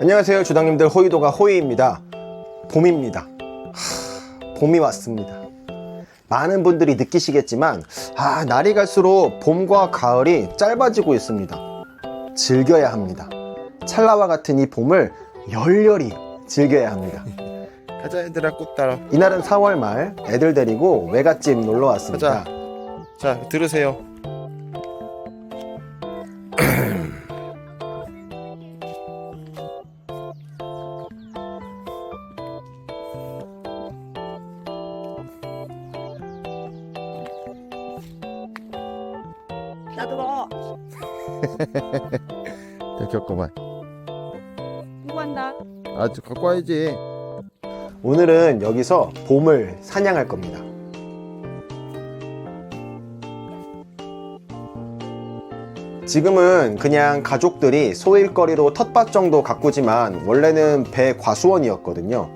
안녕하세요 주당님들, 호이도가 호이입니다. 봄입니다. 봄이 왔습니다. 많은 분들이 느끼시겠지만 날이 갈수록 봄과 가을이 짧아지고 있습니다. 즐겨야 합니다. 찰나와 같은 이 봄을 열렬히 즐겨야 합니다. 가자 얘들아, 꽃 따라. 이날은 4월 말 애들 데리고 외갓집 놀러 왔습니다. 자 들으세요. 나들어. 자 겪어봐. 누구 한다? 아주 갖고 와야지. 오늘은 여기서 봄을 사냥할 겁니다. 지금은 그냥 가족들이 소일거리로 텃밭 정도 가꾸지만 원래는 배 과수원이었거든요.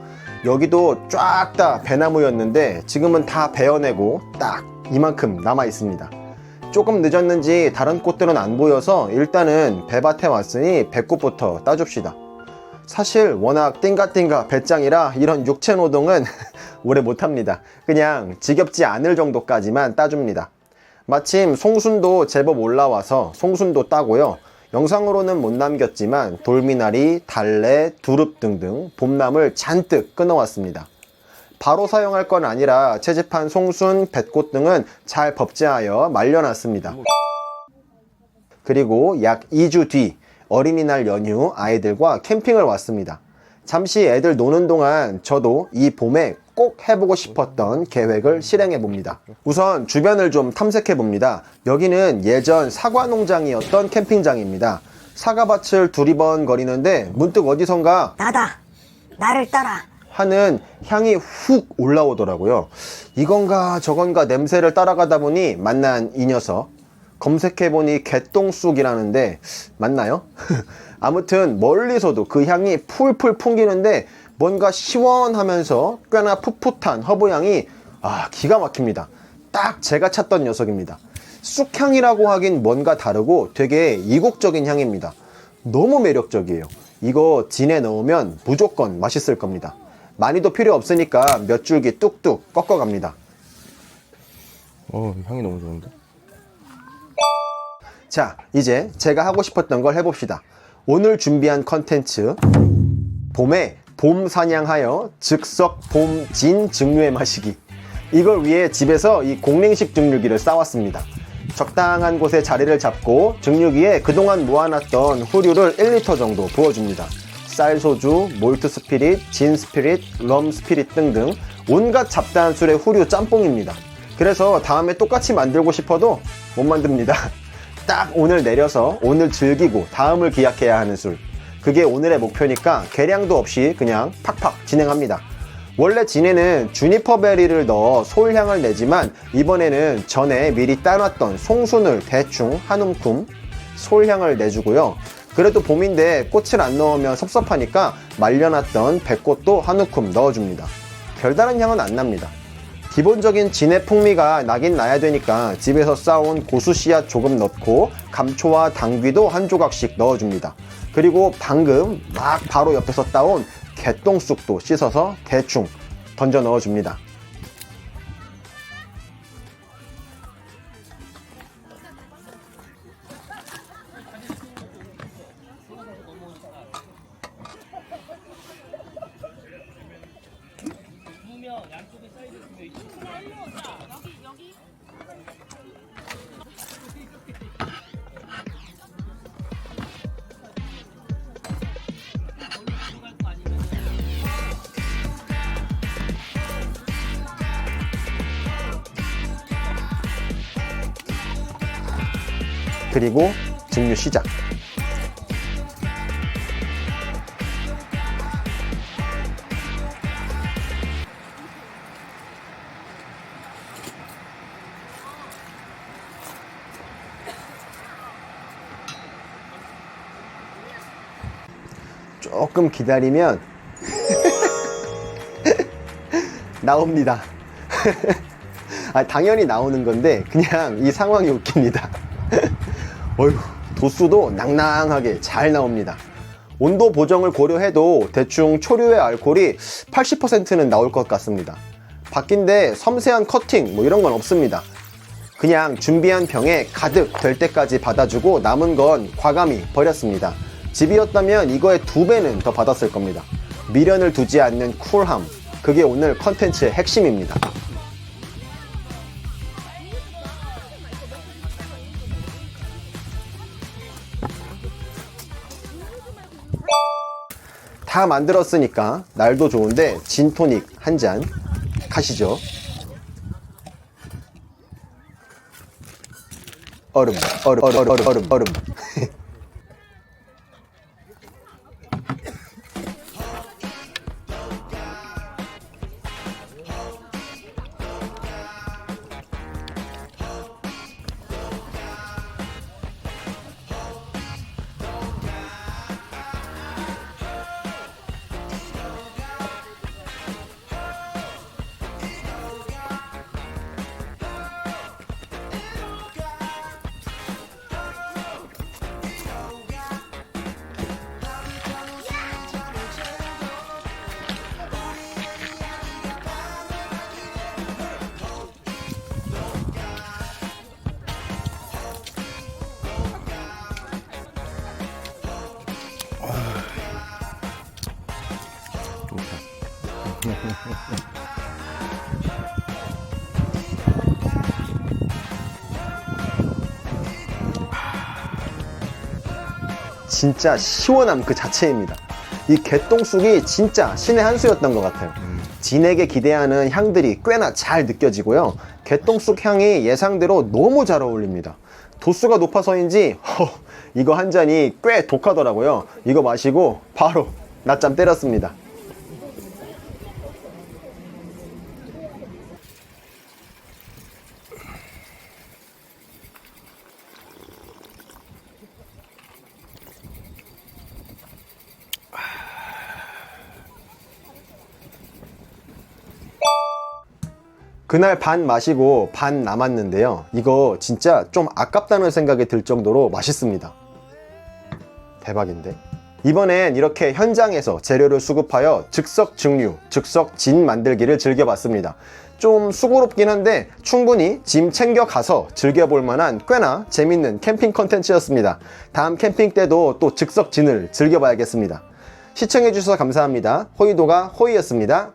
여기도 쫙 다 배나무였는데 지금은 다 베어내고 딱 이만큼 남아 있습니다. 조금 늦었는지 다른 꽃들은 안 보여서 일단은 배밭에 왔으니 배꽃부터 따줍시다. 사실 워낙 띵가띵가 배짱이라 이런 육체노동은 오래 못합니다. 그냥 지겹지 않을 정도까지만 따줍니다. 마침 송순도 제법 올라와서 송순도 따고요. 영상으로는 못 남겼지만 돌미나리, 달래, 두릅 등등 봄나물 잔뜩 끊어왔습니다. 바로 사용할 건 아니라 채집한 송순, 뱃꽃 등은 잘 법제하여 말려놨습니다. 그리고 약 2주 뒤 어린이날 연휴 아이들과 캠핑을 왔습니다. 잠시 애들 노는 동안 저도 이 봄에 꼭 해보고 싶었던 계획을 실행해 봅니다. 우선 주변을 좀 탐색해 봅니다. 여기는 예전 사과 농장이었던 캠핑장입니다. 사과밭을 두리번거리는데 문득 어디선가 나다. 나를 따라. 하는 향이 훅 올라오더라고요. 이건가 저건가 냄새를 따라가다 보니 만난 이 녀석. 검색해보니 개똥쑥이라는데 맞나요? 아무튼 멀리서도 그 향이 풀풀 풍기는데 뭔가 시원하면서 꽤나 풋풋한 허브향이 기가 막힙니다. 딱 제가 찾던 녀석입니다. 쑥향이라고 하긴 뭔가 다르고 되게 이국적인 향입니다. 너무 매력적이에요. 이거 진에 넣으면 무조건 맛있을 겁니다. 많이도 필요 없으니까 몇 줄기 뚝뚝 꺾어갑니다. 향이 너무 좋은데? 자, 이제 제가 하고 싶었던 걸 해봅시다. 오늘 준비한 컨텐츠, 봄에 봄 사냥하여 즉석 봄 진 증류회 마시기. 이걸 위해 집에서 이 공랭식 증류기를 싸왔습니다. 적당한 곳에 자리를 잡고 증류기에 그동안 모아놨던 후류를 1리터 정도 부어줍니다. 쌀소주, 몰트 스피릿, 진 스피릿, 럼 스피릿 등등 온갖 잡다한 술의 후류 짬뽕입니다. 그래서 다음에 똑같이 만들고 싶어도 못 만듭니다. 딱 오늘 내려서 오늘 즐기고 다음을 기약해야 하는 술. 그게 오늘의 목표니까 계량도 없이 그냥 팍팍 진행합니다. 원래 진에는 주니퍼 베리를 넣어 솔향을 내지만 이번에는 전에 미리 따놨던 송순을 대충 한 움큼 솔향을 내주고요. 그래도 봄인데 꽃을 안 넣으면 섭섭하니까 말려놨던 배꽃도 한 움큼 넣어줍니다. 별다른 향은 안 납니다. 기본적인 진의 풍미가 나긴 나야 되니까 집에서 싸온 고수 씨앗 조금 넣고 감초와 당귀도 한 조각씩 넣어줍니다. 그리고 방금 막 바로 옆에서 따온 개똥쑥도 씻어서 대충 던져 넣어줍니다. 그리고 증류 시작. 조금 기다리면 나옵니다. 당연히 나오는 건데 그냥 이 상황이 웃깁니다. 어휴, 도수도 낭낭하게 잘 나옵니다. 온도 보정을 고려해도 대충 초류의 알코올이 80%는 나올 것 같습니다. 바뀐데 섬세한 커팅 뭐 이런 건 없습니다. 그냥 준비한 병에 가득 될 때까지 받아주고 남은 건 과감히 버렸습니다. 집이었다면 이거의 2배는 더 받았을 겁니다. 미련을 두지 않는 쿨함, 그게 오늘 컨텐츠의 핵심입니다. 다 만들었으니까 날도 좋은데 진토닉 한 잔 가시죠. 얼음. 진짜 시원함 그 자체입니다. 이 개똥쑥이 진짜 신의 한 수였던 것 같아요. 진에게 기대하는 향들이 꽤나 잘 느껴지고요. 개똥쑥 향이 예상대로 너무 잘 어울립니다. 도수가 높아서인지 이거 한 잔이 꽤 독하더라고요. 이거 마시고 바로 낮잠 때렸습니다. 그날 반 마시고 반 남았는데요. 이거 진짜 좀 아깝다는 생각이 들 정도로 맛있습니다. 대박인데? 이번엔 이렇게 현장에서 재료를 수급하여 즉석 증류, 즉석 진 만들기를 즐겨봤습니다. 좀 수고롭긴 한데 충분히 짐 챙겨가서 즐겨볼 만한 꽤나 재밌는 캠핑 컨텐츠였습니다. 다음 캠핑 때도 또 즉석 진을 즐겨봐야겠습니다. 시청해주셔서 감사합니다. 호이도가 호이였습니다.